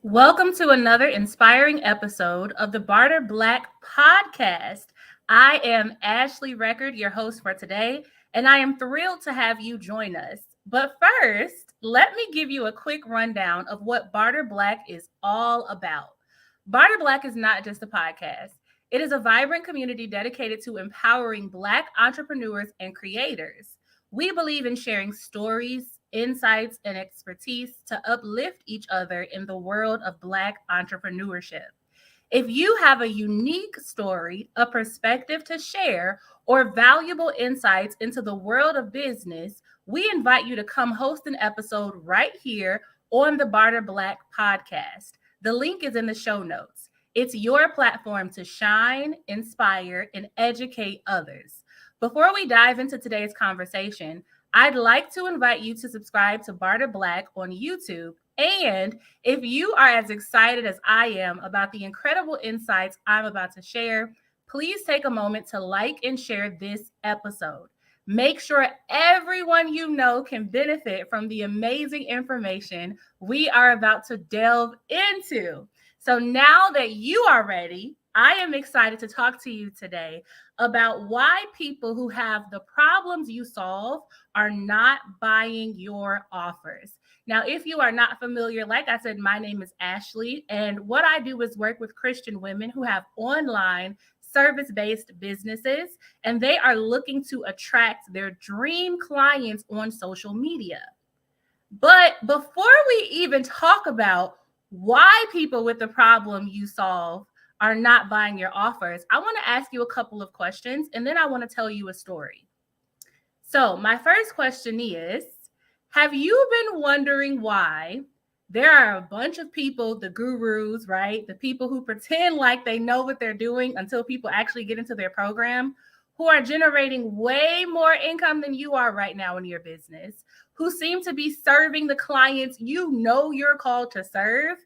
Welcome to another inspiring episode of the Barter Black podcast. I am Ashlee Record, your host for today, and I am thrilled to have you join us. But first, let me give you a quick rundown of what Barter Black is all about. Barter Black is not just a podcast. It is a vibrant community dedicated to empowering Black entrepreneurs and creators. We believe in sharing stories, insights, and expertise to uplift each other in the world of Black entrepreneurship. If you have a unique story, a perspective to share, or valuable insights into the world of business, we invite you to come host an episode right here on the Barter Black podcast. The link is in the show notes. It's your platform to shine, inspire, and educate others. Before we dive into today's conversation, I'd like to invite you to subscribe to Barter Black on YouTube. And if you are as excited as I am about the incredible insights I'm about to share, please take a moment to like and share this episode. Make sure everyone you know can benefit from the amazing information we are about to delve into. So now that you are ready, I am excited to talk to you today about why people who have the problems you solve are not buying your offers. Now, if you are not familiar, like I said, my name is Ashlee, and what I do is work with Christian women who have online service-based businesses, and they are looking to attract their dream clients on social media. But before we even talk about why people with the problem you solve are not buying your offers, I want to ask you a couple of questions, and then I want to tell you a story. So my first question is, have you been wondering why there are a bunch of people, the gurus, right? The people who pretend like they know what they're doing until people actually get into their program, who are generating way more income than you are right now in your business, who seem to be serving the clients you know you're called to serve,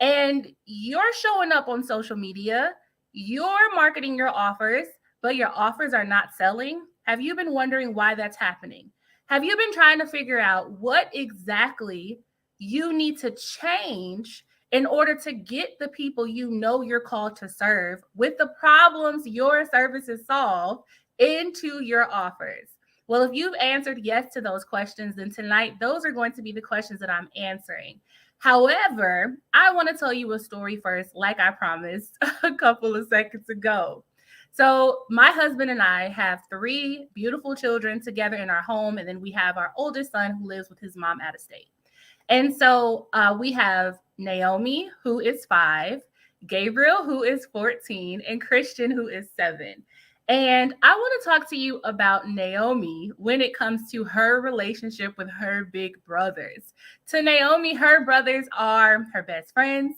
and you're showing up on social media, you're marketing your offers, but your offers are not selling? Have you been wondering why that's happening? Have you been trying to figure out what exactly you need to change in order to get the people you know you're called to serve with the problems your services solve into your offers? Well, if you've answered yes to those questions, then tonight, those are going to be the questions that I'm answering. However, I want to tell you a story first, like I promised a couple of seconds ago. So, my husband and I have three beautiful children together in our home, and then we have our oldest son who lives with his mom out of state. And so we have Naomi, who is 5, Gabriel, who is 14, and Christian, who is 7. And I want to talk to you about Naomi when it comes to her relationship with her big brothers. To Naomi, her brothers are her best friends.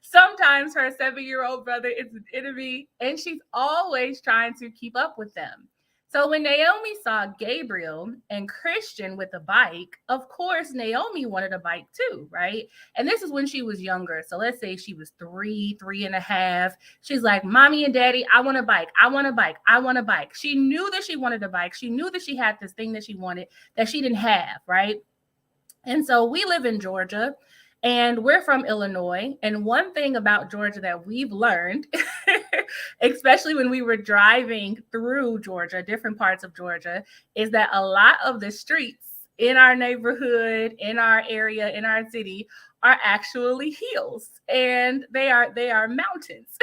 Sometimes her 7-year-old brother is an enemy, and she's always trying to keep up with them. So when Naomi saw Gabriel and Christian with a bike, of course, Naomi wanted a bike too, right? And this is when she was younger. So let's say she was 3.5. She's like, Mommy and Daddy, I want a bike. I want a bike. I want a bike. She knew that she wanted a bike. She knew that she had this thing that she wanted that she didn't have, right? And so we live in Georgia. And we're from Illinois. And one thing about Georgia that we've learned, especially when we were driving through Georgia, different parts of Georgia, is that a lot of the streets in our neighborhood, in our area, in our city are actually hills, and they are mountains.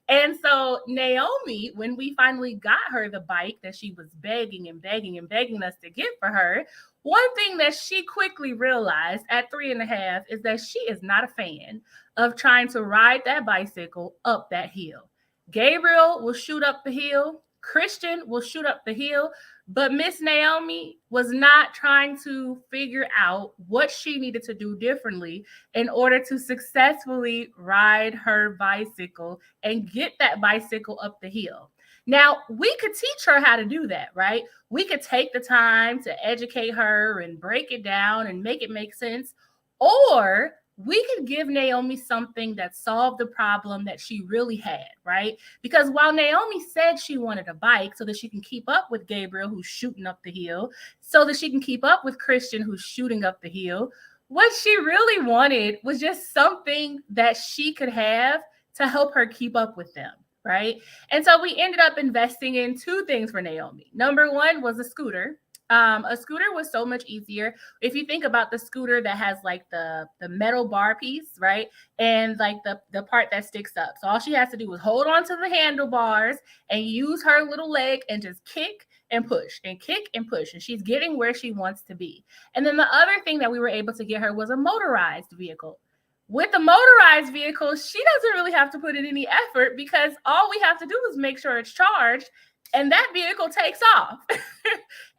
And so Naomi, when we finally got her the bike that she was begging and begging and begging us to get for her, one thing that she quickly realized at 3.5 is that she is not a fan of trying to ride that bicycle up that hill. Gabriel will shoot up the hill. Christian will shoot up the hill. But Miss Naomi was not trying to figure out what she needed to do differently in order to successfully ride her bicycle and get that bicycle up the hill. Now, we could teach her how to do that, right? We could take the time to educate her and break it down and make it make sense. Or we could give Naomi something that solved the problem that she really had, right? Because while Naomi said she wanted a bike so that she can keep up with Gabriel, who's shooting up the hill, so that she can keep up with Christian, who's shooting up the hill, what she really wanted was just something that she could have to help her keep up with them, right? And so we ended up investing in two things for Naomi. Number one was a scooter. A scooter was so much easier. If you think about the scooter that has like the metal bar piece, right? And like the part that sticks up. So all she has to do is hold on to the handlebars and use her little leg and just kick and push and kick and push. And she's getting where she wants to be. And then the other thing that we were able to get her was a motorized vehicle. With the motorized vehicle, she doesn't really have to put in any effort because all we have to do is make sure it's charged and that vehicle takes off.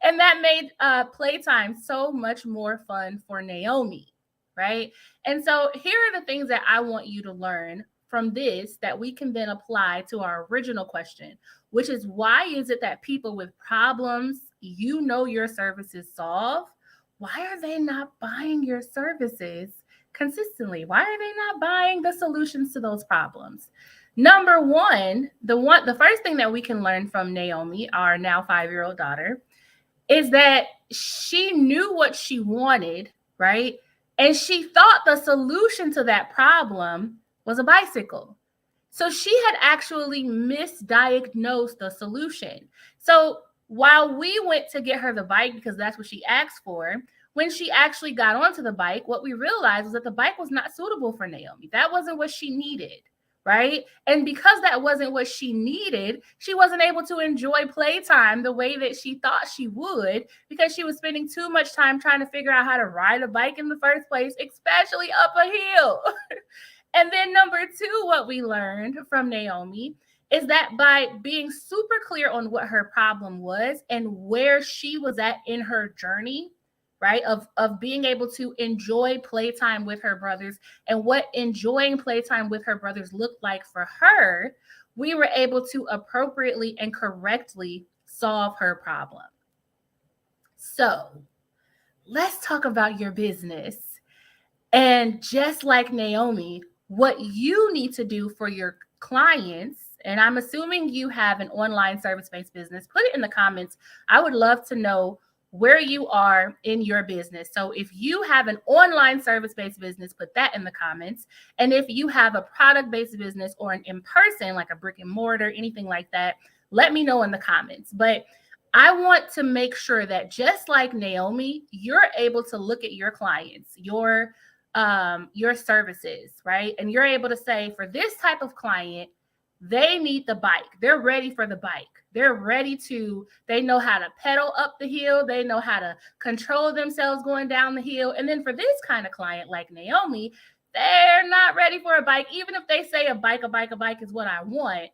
And that made playtime so much more fun for Naomi, right? And so here are the things that I want you to learn from this that we can then apply to our original question, which is why is it that people with problems your services solve, why are they not buying your services consistently? Why are they not buying the solutions to those problems? Number one, the first thing that we can learn from Naomi, our now 5-year-old daughter, is that she knew what she wanted, right? And she thought the solution to that problem was a bicycle. So she had actually misdiagnosed the solution. So while we went to get her the bike because that's what she asked for, when she actually got onto the bike, what we realized was that the bike was not suitable for Naomi. That wasn't what she needed, right? And because that wasn't what she needed, she wasn't able to enjoy playtime the way that she thought she would because she was spending too much time trying to figure out how to ride a bike in the first place, especially up a hill. And then number two, what we learned from Naomi is that by being super clear on what her problem was and where she was at in her journey, right, of being able to enjoy playtime with her brothers and what enjoying playtime with her brothers looked like for her, we were able to appropriately and correctly solve her problem. So let's talk about your business. And just like Naomi, what you need to do for your clients, and I'm assuming you have an online service-based business, put it in the comments. I would love to know where you are in your business. So if you have an online service-based business, put that in the comments. And if you have a product-based business or an in-person, like a brick and mortar, anything like that, let me know in the comments. But I want to make sure that just like Naomi, you're able to look at your clients, your services, right? And you're able to say, for this type of client, they need the bike. They're ready for the bike. They know how to pedal up the hill. They know how to control themselves going down the hill. And then for this kind of client like Naomi, they're not ready for a bike. Even if they say a bike is what I want,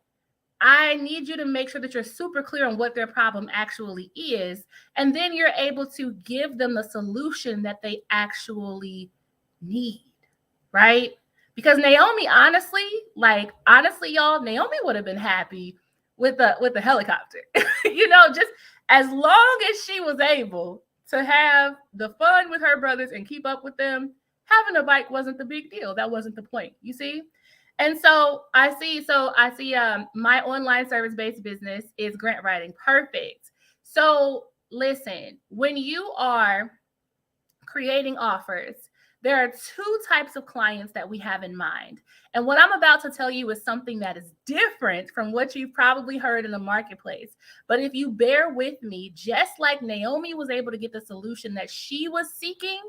I need you to make sure that you're super clear on what their problem actually is. And then you're able to give them the solution that they actually need, right? Because Naomi, honestly, y'all, Naomi would have been happy with the helicopter, just as long as she was able to have the fun with her brothers and keep up with them. Having a bike wasn't the big deal. That wasn't the point, you see? And so I see my online service-based business is grant writing. Perfect. So listen, when you are creating offers, there are two types of clients that we have in mind. And what I'm about to tell you is something that is different from what you've probably heard in the marketplace. But if you bear with me, just like Naomi was able to get the solution that she was seeking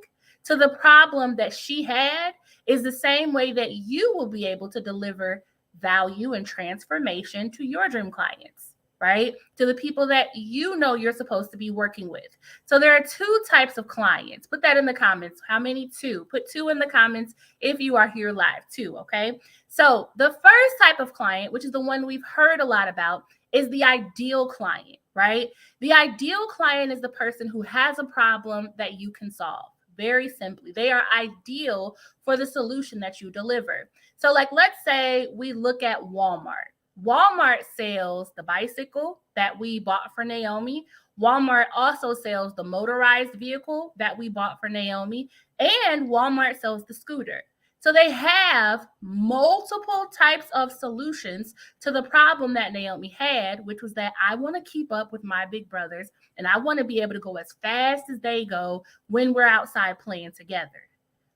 to the problem that she had, is the same way that you will be able to deliver value and transformation to your dream clients, right? To the people that you're supposed to be working with. So there are two types of clients. Put that in the comments. How many? Two. Put two in the comments if you are here live, too, okay? So the first type of client, which is the one we've heard a lot about, is the ideal client, right? The ideal client is the person who has a problem that you can solve. Very simply, they are ideal for the solution that you deliver. So like, let's say we look at Walmart. Walmart sells the bicycle that we bought for Naomi. Walmart also sells the motorized vehicle that we bought for Naomi. And Walmart sells the scooter. So they have multiple types of solutions to the problem that Naomi had, which was that I want to keep up with my big brothers and I want to be able to go as fast as they go when we're outside playing together.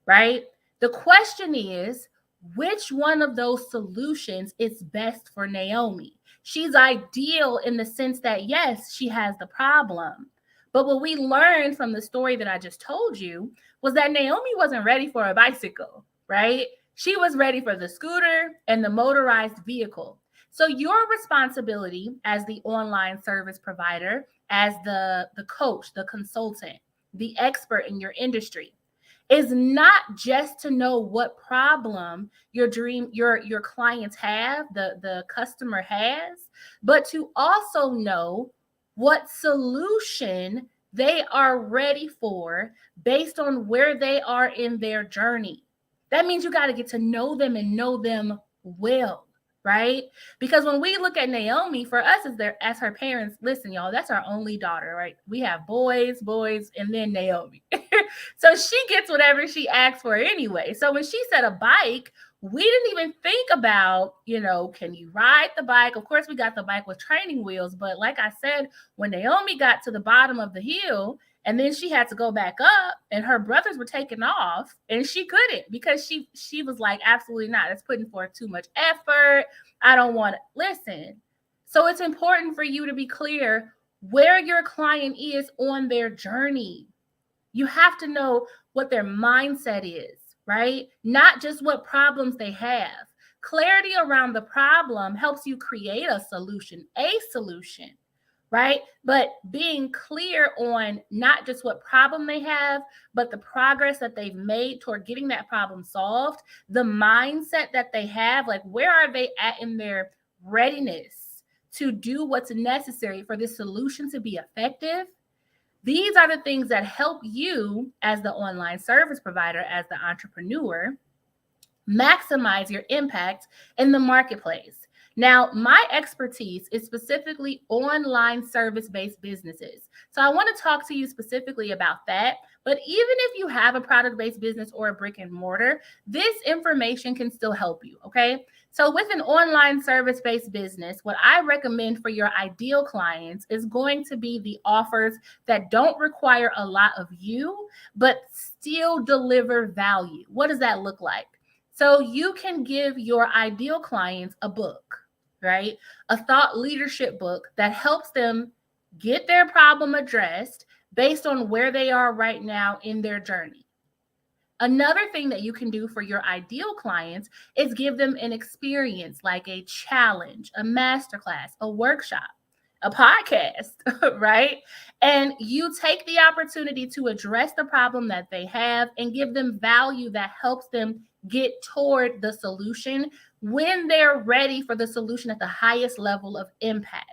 right? The question is, which one of those solutions is best for Naomi? She's ideal in the sense that, yes, she has the problem. But what we learned from the story that I just told you was that Naomi wasn't ready for a bicycle, right? She was ready for the scooter and the motorized vehicle. So your responsibility as the online service provider, as the coach, the consultant, the expert in your industry, is not just to know what problem your clients have, the customer has, but to also know what solution they are ready for based on where they are in their journey. That means you got to get to know them and know them well, right? Because when we look at Naomi, for us as her parents, listen, y'all, that's our only daughter, right? We have boys, and then Naomi. So she gets whatever she asks for anyway. So when she said a bike, we didn't even think about, can you ride the bike? Of course, we got the bike with training wheels. But like I said, when Naomi got to the bottom of the hill and then she had to go back up and her brothers were taking off and she couldn't because she was like, absolutely not. It's putting forth too much effort. I don't want to listen. So it's important for you to be clear where your client is on their journey. You have to know what their mindset is, right? Not just what problems they have. Clarity around the problem helps you create a solution, right? But being clear on not just what problem they have, but the progress that they've made toward getting that problem solved, the mindset that they have, like where are they at in their readiness to do what's necessary for this solution to be effective. These are the things that help you as the online service provider, as the entrepreneur, maximize your impact in the marketplace. Now, my expertise is specifically online service-based businesses. So I want to talk to you specifically about that. But even if you have a product-based business or a brick and mortar, this information can still help you, okay? So with an online service-based business, what I recommend for your ideal clients is going to be the offers that don't require a lot of you, but still deliver value. What does that look like? So you can give your ideal clients a book, right? A thought leadership book that helps them get their problem addressed based on where they are right now in their journey. Another thing that you can do for your ideal clients is give them an experience like a challenge, a masterclass, a workshop, a podcast, right? And you take the opportunity to address the problem that they have and give them value that helps them get toward the solution when they're ready for the solution at the highest level of impact.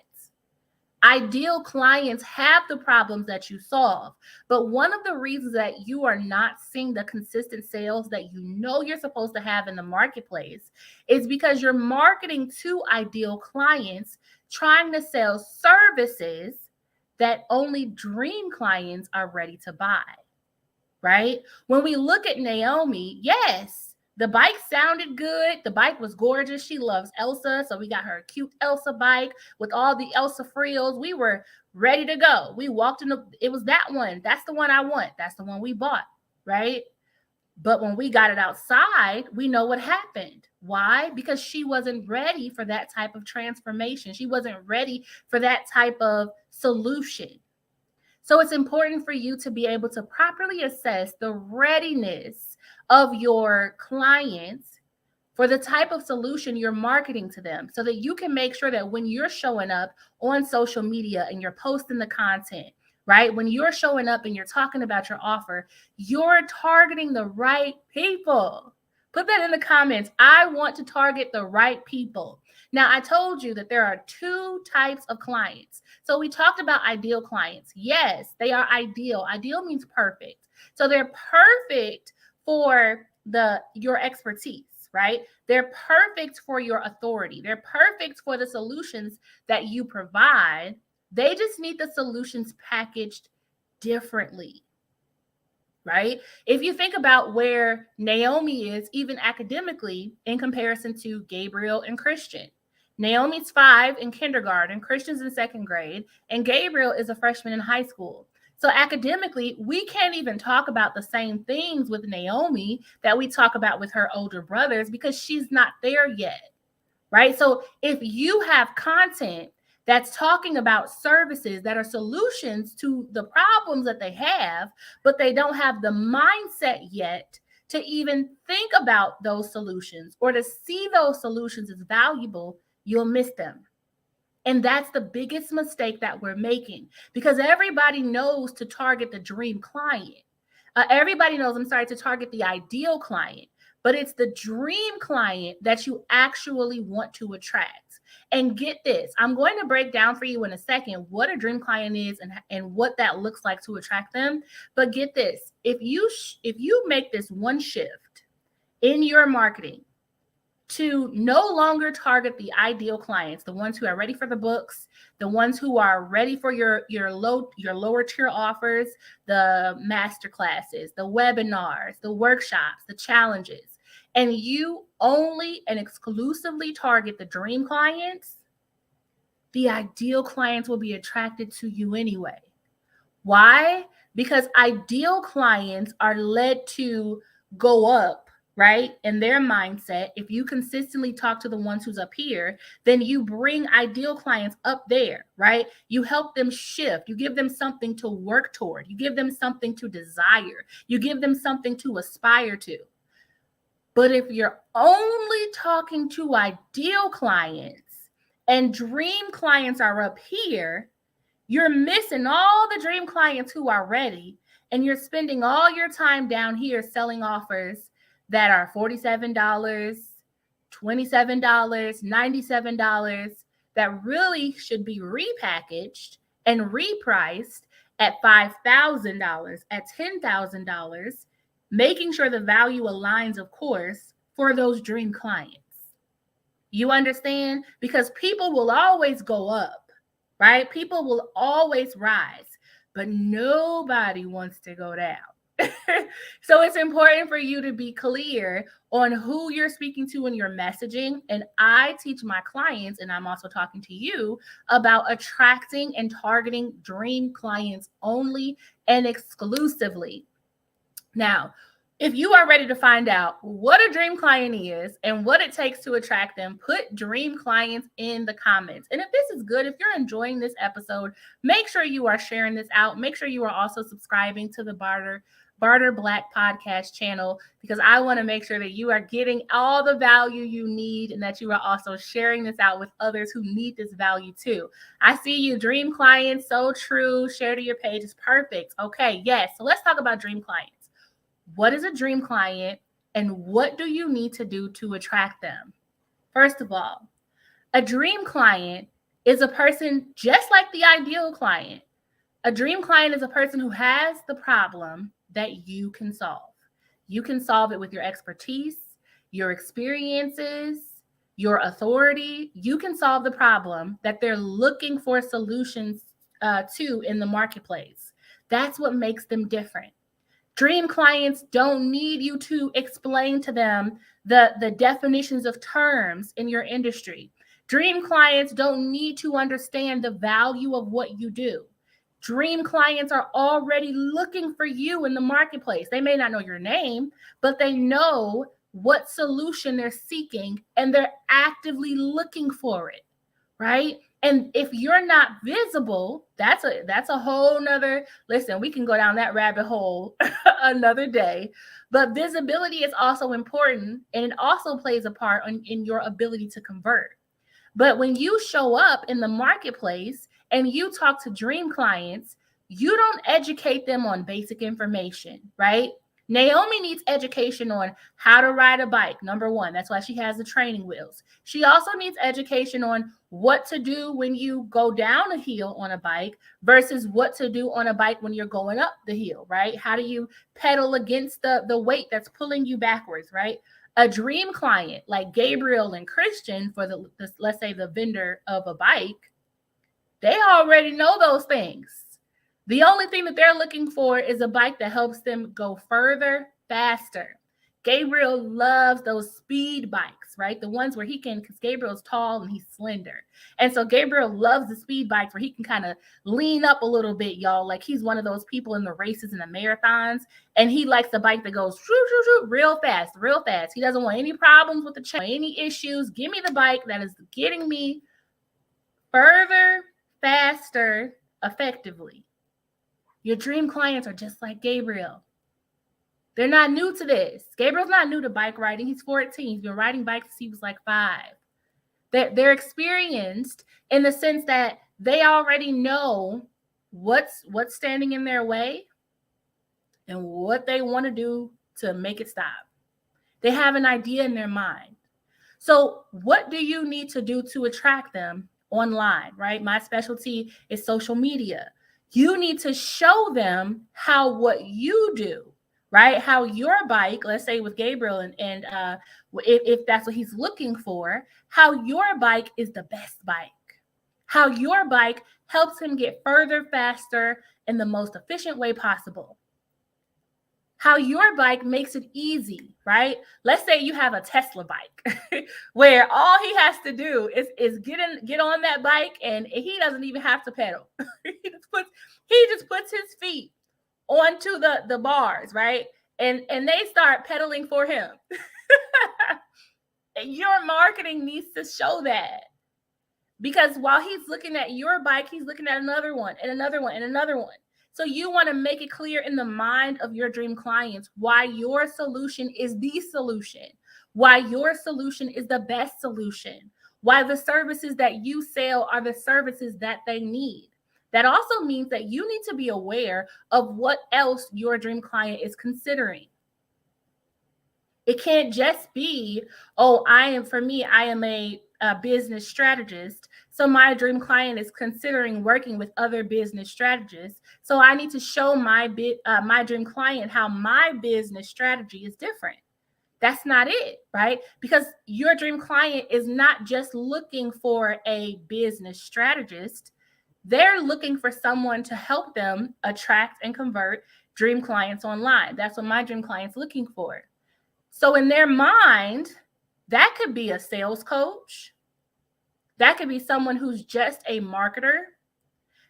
Ideal clients have the problems that you solve, but one of the reasons that you are not seeing the consistent sales that you know you're supposed to have in the marketplace is because you're marketing to ideal clients, trying to sell services that only dream clients are ready to buy, right? When we look at Naomi, yes, the bike sounded good. The bike was gorgeous. She loves Elsa. So we got her a cute Elsa bike with all the Elsa frills. We were ready to go. We walked in it was that one. That's the one I want. That's the one we bought, right? But when we got it outside, we know what happened. Why? Because she wasn't ready for that type of transformation. She wasn't ready for that type of solution. So it's important for you to be able to properly assess the readiness of your clients for the type of solution you're marketing to them so that you can make sure that when you're showing up on social media and you're posting the content, right? When you're showing up and you're talking about your offer, you're targeting the right people. Put that in the comments. I want to target the right people. Now, I told you that there are two types of clients. So we talked about ideal clients. Yes, they are ideal. Ideal means perfect. So they're perfect for your expertise, right? They're perfect for your authority. They're perfect for the solutions that you provide. They just need the solutions packaged differently, right? If you think about where Naomi is, even academically, in comparison to Gabriel and Christian. Naomi's 5 in kindergarten, Christian's in second grade, and Gabriel is a freshman in high school. So academically, we can't even talk about the same things with Naomi that we talk about with her older brothers because she's not there yet, right? So if you have content that's talking about services that are solutions to the problems that they have, but they don't have the mindset yet to even think about those solutions or to see those solutions as valuable, you'll miss them. And that's the biggest mistake that we're making because everybody knows to target the dream client. Everybody knows, to target the ideal client, but it's the dream client that you actually want to attract. And get this, I'm going to break down for you in a second what a dream client is and what that looks like to attract them. But get this, if you make this one shift in your marketing, to no longer target the ideal clients, the ones who are ready for the books, the ones who are ready for your lower tier offers, the master classes, the webinars, the workshops, the challenges, and you only and exclusively target the dream clients, the ideal clients will be attracted to you anyway. Why? Because ideal clients are led to go up, right? In their mindset, if you consistently talk to the ones who's up here, then you bring ideal clients up there, right? You help them shift. You give them something to work toward. You give them something to desire. You give them something to aspire to. But if you're only talking to ideal clients and dream clients are up here, you're missing all the dream clients who are ready, and you're spending all your time down here selling offers that are $47, $27, $97 that really should be repackaged and repriced at $5,000, at $10,000, making sure the value aligns, of course, for those dream clients. You understand? Because people will always go up, right? People will always rise, but nobody wants to go down. So it's important for you to be clear on who you're speaking to in your messaging. And I teach my clients, and I'm also talking to you about attracting and targeting dream clients only and exclusively. Now, if you are ready to find out what a dream client is and what it takes to attract them, put dream clients in the comments. And if this is good, if you're enjoying this episode, make sure you are sharing this out. Make sure you are also subscribing to the Barter Black podcast channel, because I want to make sure that you are getting all the value you need and that you are also sharing this out with others who need this value too. I see you, dream clients. So true. Share to your page is perfect. Okay. Yes. So let's talk about dream clients. What is a dream client and what do you need to do to attract them? First of all, a dream client is a person just like the ideal client. A dream client is a person who has the problem that you can solve. You can solve it with your expertise, your experiences, your authority. You can solve the problem that they're looking for solutions to in the marketplace. That's what makes them different. Dream clients don't need you to explain to them the definitions of terms in your industry. Dream clients don't need to understand the value of what you do. Dream clients are already looking for you in the marketplace. They may not know your name, but they know what solution they're seeking and they're actively looking for it, right? And if you're not visible, that's a whole nother, listen, we can go down that rabbit hole another day. But visibility is also important, and it also plays a part in your ability to convert. But when you show up in the marketplace and you talk to dream clients, you don't educate them on basic information, right? Naomi needs education on how to ride a bike, number one. That's why she has the training wheels. She also needs education on what to do when you go down a hill on a bike versus what to do on a bike when you're going up the hill, right? How do you pedal against the weight that's pulling you backwards, right? A dream client like Gabriel and Christian, for the let's say the vendor of a bike, they already know those things. The only thing that they're looking for is a bike that helps them go further, faster. Gabriel loves those speed bikes, right? The ones where he can, because Gabriel's tall and he's slender. And so Gabriel loves the speed bikes where he can kind of lean up a little bit, y'all. Like he's one of those people in the races and the marathons. And he likes the bike that goes shoo, shoo, shoo, real fast, real fast. He doesn't want any problems with the chain, any issues. Give me the bike that is getting me further, faster, effectively. Your dream clients are just like Gabriel. They're not new to this. Gabriel's not new to bike riding. He's 14. He's been riding bikes since he was like 5. They're experienced in the sense that they already know what's standing in their way and what they want to do to make it stop. They have an idea in their mind. So what do you need to do to attract them online, right? My specialty is social media. You need to show them how what you do, right? How your bike, let's say with Gabriel, and if that's what he's looking for, how your bike is the best bike. How your bike helps him get further, faster, in the most efficient way possible. How your bike makes it easy, right? Let's say you have a Tesla bike where all he has to do is get on that bike and he doesn't even have to pedal. he just puts his feet onto the bars, right? And they start pedaling for him. Your marketing needs to show that. Because while he's looking at your bike, he's looking at another one and another one and another one. So you want to make it clear in the mind of your dream clients why your solution is the solution, why your solution is the best solution, why the services that you sell are the services that they need. That also means that you need to be aware of what else your dream client is considering. It can't just be, oh, I am a business strategist. So my dream client is considering working with other business strategists. So I need to show my dream client how my business strategy is different. That's not it, right? Because your dream client is not just looking for a business strategist. They're looking for someone to help them attract and convert dream clients online. That's what my dream client's looking for. So in their mind, that could be a sales coach. That could be someone who's just a marketer.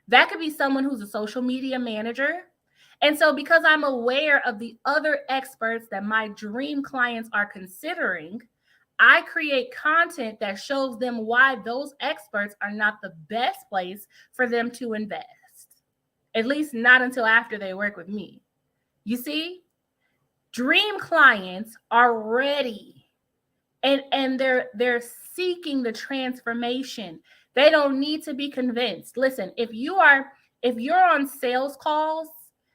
That could be someone who's a social media manager. And so because I'm aware of the other experts that my dream clients are considering, I create content that shows them why those experts are not the best place for them to invest. At least not until after they work with me. You see? Dream clients are ready and they're seeking the transformation. They don't need to be convinced. Listen, if you're on sales calls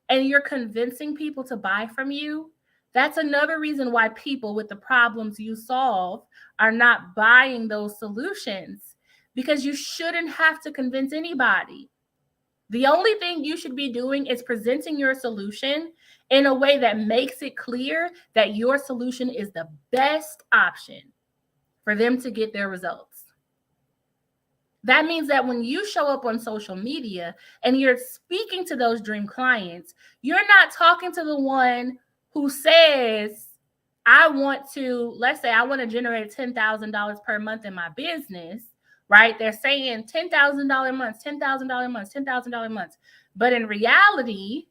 and you're convincing people to buy from you, that's another reason why people with the problems you solve are not buying those solutions, because you shouldn't have to convince anybody. The only thing you should be doing is presenting your solution in a way that makes it clear that your solution is the best option for them to get their results. That means that when you show up on social media and you're speaking to those dream clients, you're not talking to the one who says, let's say I want to generate $10,000 per month in my business. Right? They're saying $10,000 months, $10,000 months, $10,000 months. But in reality,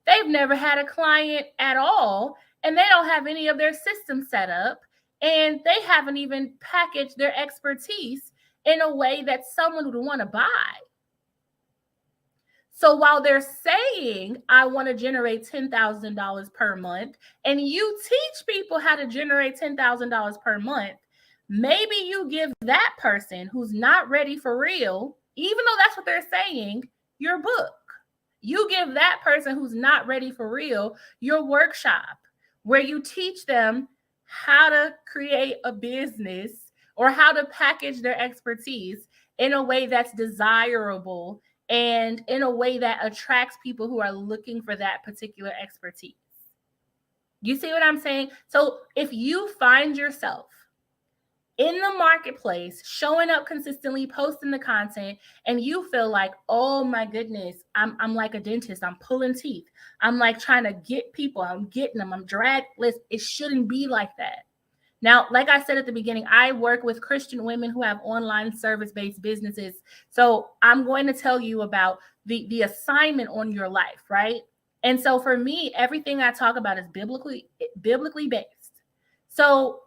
they've never had a client at all, and they don't have any of their systems set up, and they haven't even packaged their expertise in a way that someone would want to buy. So while they're saying, I want to generate $10,000 per month, and you teach people how to generate $10,000 per month, maybe you give that person who's not ready for real, even though that's what they're saying, your book. You give that person who's not ready for real your workshop where you teach them how to create a business or how to package their expertise in a way that's desirable and in a way that attracts people who are looking for that particular expertise. You see what I'm saying? So if you find yourself in the marketplace, showing up consistently, posting the content, and you feel like, oh my goodness, I'm like a dentist. I'm pulling teeth. I'm like trying to get people. I'm getting them. I'm dragless. It shouldn't be like that. Now, like I said at the beginning, I work with Christian women who have online service-based businesses. So I'm going to tell you about the assignment on your life, right? And so for me, everything I talk about is biblically based. So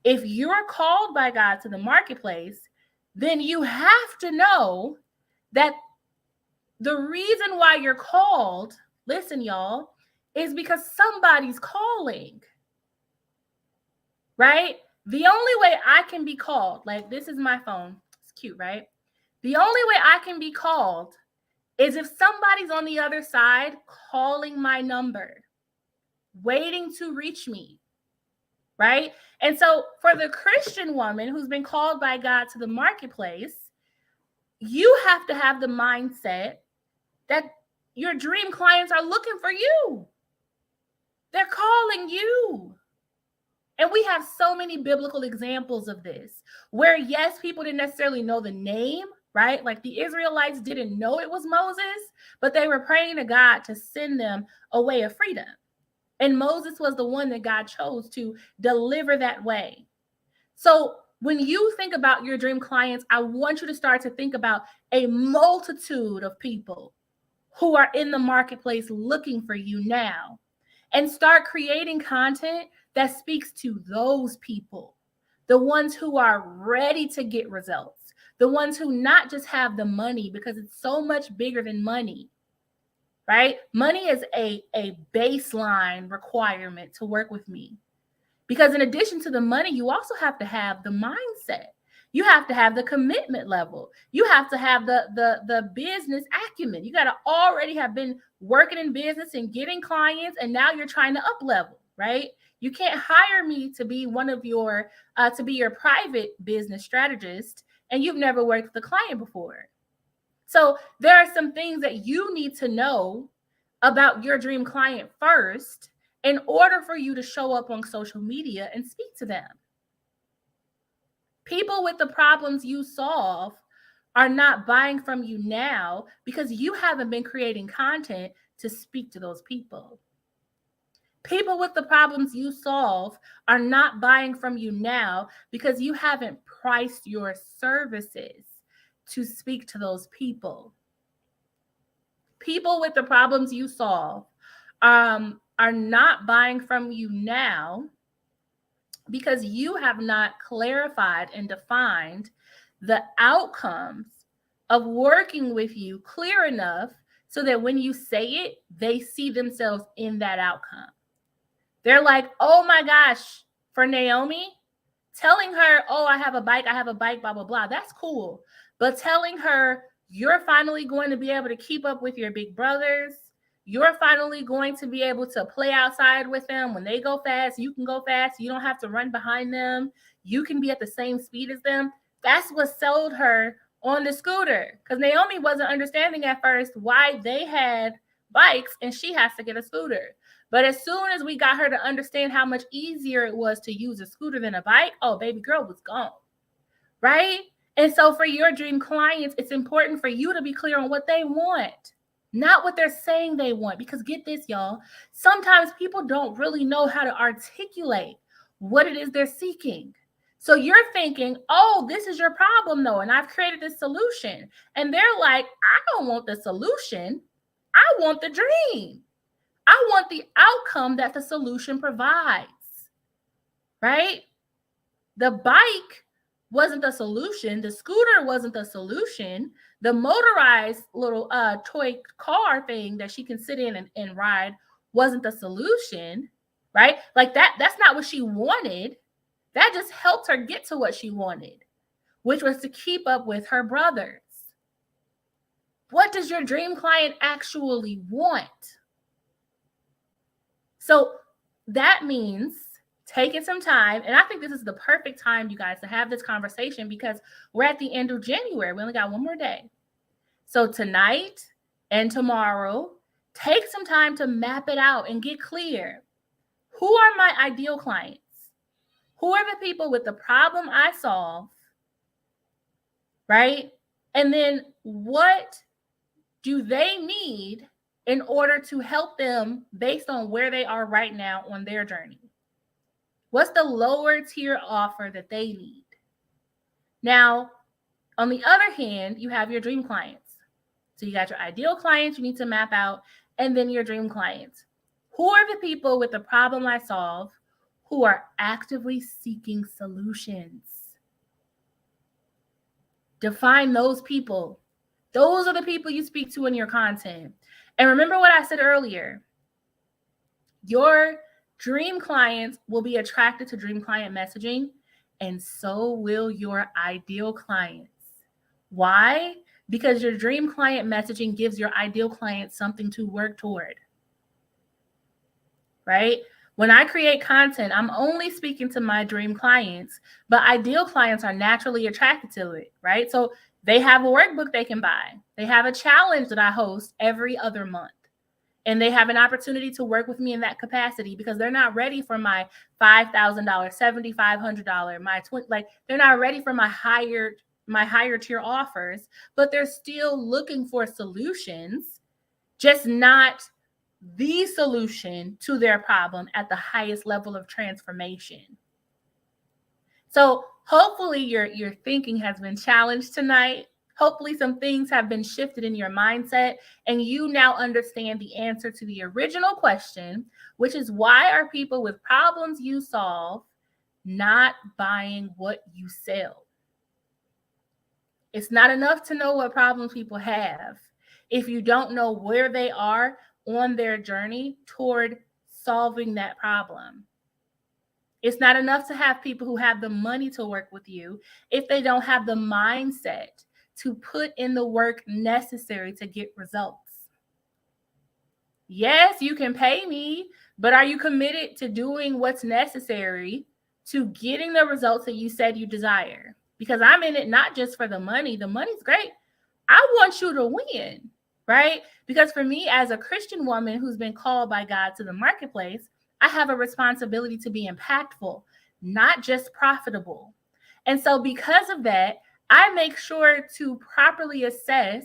if you're called by God to the marketplace, then you have to know that the reason why you're called, listen, y'all, is because somebody's calling. Right? The only way I can be called, like this is my phone. It's cute, right? The only way I can be called is if somebody's on the other side calling my number, waiting to reach me, right? And so for the Christian woman who's been called by God to the marketplace, you have to have the mindset that your dream clients are looking for you. They're calling you. And we have so many biblical examples of this, where yes, people didn't necessarily know the name, right? Like the Israelites didn't know it was Moses, but they were praying to God to send them a way of freedom. And Moses was the one that God chose to deliver that way. So when you think about your dream clients, I want you to start to think about a multitude of people who are in the marketplace looking for you now, and start creating content that speaks to those people, the ones who are ready to get results, the ones who not just have the money, because it's so much bigger than money, right? Money is a baseline requirement to work with me, because in addition to the money, you also have to have the mindset. You have to have the commitment level. You have to have the business acumen. You got to already have been working in business and getting clients, and now you're trying to up level, right? You can't hire me to be one of your to be your private business strategist, and you've never worked with a client before. So there are some things that you need to know about your dream client first in order for you to show up on social media and speak to them. People with the problems you solve are not buying from you now because you haven't been creating content to speak to those people. People with the problems you solve are not buying from you now because you haven't priced your services to speak to those people. People with the problems you solve are not buying from you now because you have not clarified and defined the outcomes of working with you clear enough so that when you say it, they see themselves in that outcome. They're like, oh my gosh, for Naomi, telling her, oh, I have a bike, blah, blah, blah. That's cool. But telling her, you're finally going to be able to keep up with your big brothers. You're finally going to be able to play outside with them. When they go fast, you can go fast. You don't have to run behind them. You can be at the same speed as them. That's what sold her on the scooter, because Naomi wasn't understanding at first why they had bikes and she has to get a scooter. But as soon as we got her to understand how much easier it was to use a scooter than a bike, oh, baby girl was gone, right? And so for your dream clients, it's important for you to be clear on what they want, not what they're saying they want. Because get this, y'all, sometimes people don't really know how to articulate what it is they're seeking. So you're thinking, oh, this is your problem, though, and I've created this solution. And they're like, I don't want the solution. I want the dream. I want the outcome that the solution provides, right? The bike wasn't the solution. The scooter wasn't the solution. The motorized little toy car thing that she can sit in and ride wasn't the solution, right? Like that's not what she wanted. That just helped her get to what she wanted, which was to keep up with her brothers. What does your dream client actually want? So that means taking some time. And I think this is the perfect time, you guys, to have this conversation because we're at the end of January. We only got one more day. So tonight and tomorrow, take some time to map it out and get clear. Who are my ideal clients? Who are the people with the problem I solve, right? And then what do they need in order to help them based on where they are right now on their journey? What's the lower tier offer that they need? Now, on the other hand, you have your dream clients. So you got your ideal clients you need to map out, and then your dream clients. Who are the people with the problem I solve who are actively seeking solutions? Define those people. Those are the people you speak to in your content. And remember what I said earlier. Your dream clients will be attracted to dream client messaging, and so will your ideal clients. Why? Because your dream client messaging gives your ideal client something to work toward, right? When I create content, I'm only speaking to my dream clients, but ideal clients are naturally attracted to it, right? So they have a workbook they can buy. They have a challenge that I host every other month. And they have an opportunity to work with me in that capacity because they're not ready for my $5,000, $7,500, my they're not ready for my higher tier offers, but they're still looking for solutions, just not the solution to their problem at the highest level of transformation. So hopefully your thinking has been challenged tonight. Hopefully some things have been shifted in your mindset and you now understand the answer to the original question, which is why are people with problems you solve not buying what you sell? It's not enough to know what problems people have if you don't know where they are on their journey toward solving that problem. It's not enough to have people who have the money to work with you if they don't have the mindset to put in the work necessary to get results. Yes, you can pay me, but are you committed to doing what's necessary to getting the results that you said you desire? Because I'm in it not just for the money. The money's great. I want you to win, right? Because for me, as a Christian woman who's been called by God to the marketplace, I have a responsibility to be impactful, not just profitable. And so because of that, I make sure to properly assess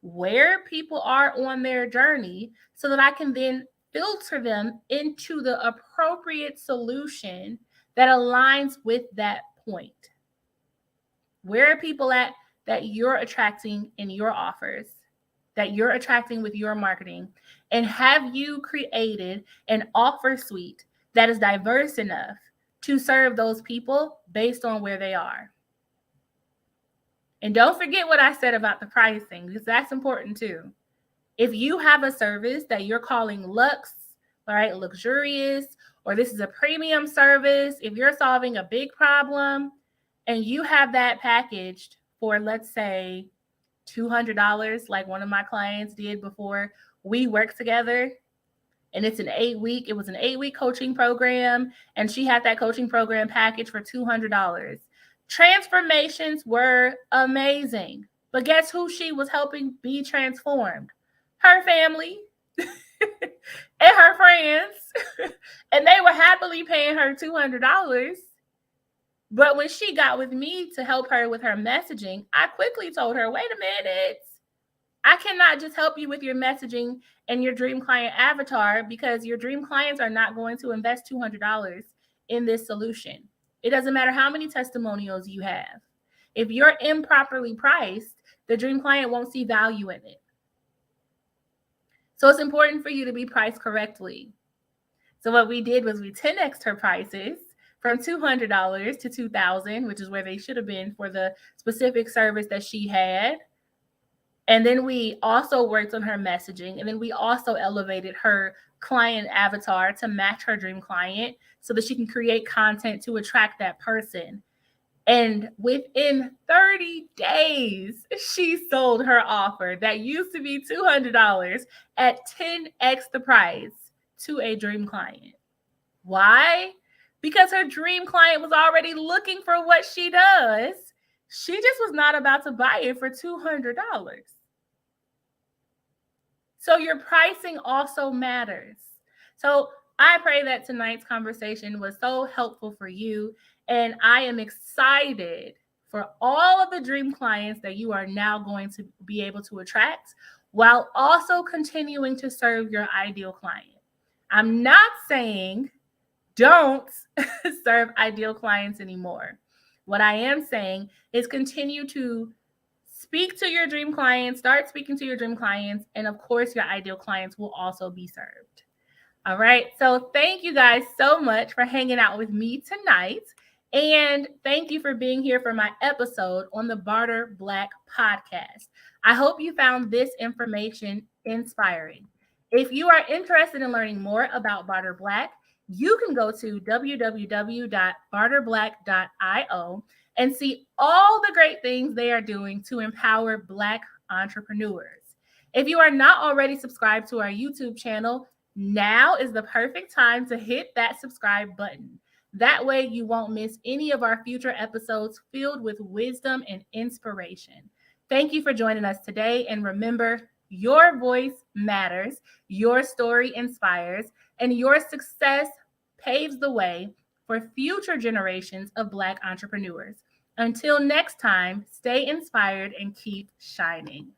where people are on their journey so that I can then filter them into the appropriate solution that aligns with that point. Where are people at that you're attracting in your offers, that you're attracting with your marketing? And have you created an offer suite that is diverse enough to serve those people based on where they are? And don't forget what I said about the pricing, because that's important too. If you have a service that you're calling luxe, all right, luxurious, or this is a premium service, if you're solving a big problem and you have that packaged for, let's say, $200, like one of my clients did before we worked together, and it was an 8-week coaching program, and she had that coaching program package for $200. Transformations were amazing. But guess who she was helping be transformed? Her family and her friends. And they were happily paying her $200. But when she got with me to help her with her messaging, I quickly told her, wait a minute. I cannot just help you with your messaging and your dream client avatar because your dream clients are not going to invest $200 in this solution. It doesn't matter how many testimonials you have. If you're improperly priced, the dream client won't see value in it. So it's important for you to be priced correctly. So what we did was we 10x'd her prices from $200 to $2,000, which is where they should have been for the specific service that she had. And then we also worked on her messaging. And then we also elevated her client avatar to match her dream client so that she can create content to attract that person. And within 30 days, she sold her offer that used to be $200 at 10x the price to a dream client. Why? Because her dream client was already looking for what she does. She just was not about to buy it for $200. So your pricing also matters. So I pray that tonight's conversation was so helpful for you. And I am excited for all of the dream clients that you are now going to be able to attract while also continuing to serve your ideal client. I'm not saying don't serve ideal clients anymore. What I am saying is continue to speak to your dream clients, start speaking to your dream clients, and of course, your ideal clients will also be served. All right. So thank you guys so much for hanging out with me tonight. And thank you for being here for my episode on the Barter Black podcast. I hope you found this information inspiring. If you are interested in learning more about Barter Black, you can go to www.barterblack.io and see all the great things they are doing to empower Black entrepreneurs. If you are not already subscribed to our YouTube channel, now is the perfect time to hit that subscribe button. That way, you won't miss any of our future episodes filled with wisdom and inspiration. Thank you for joining us today. And remember, your voice matters, your story inspires, and your success paves the way for future generations of Black entrepreneurs. Until next time, stay inspired and keep shining.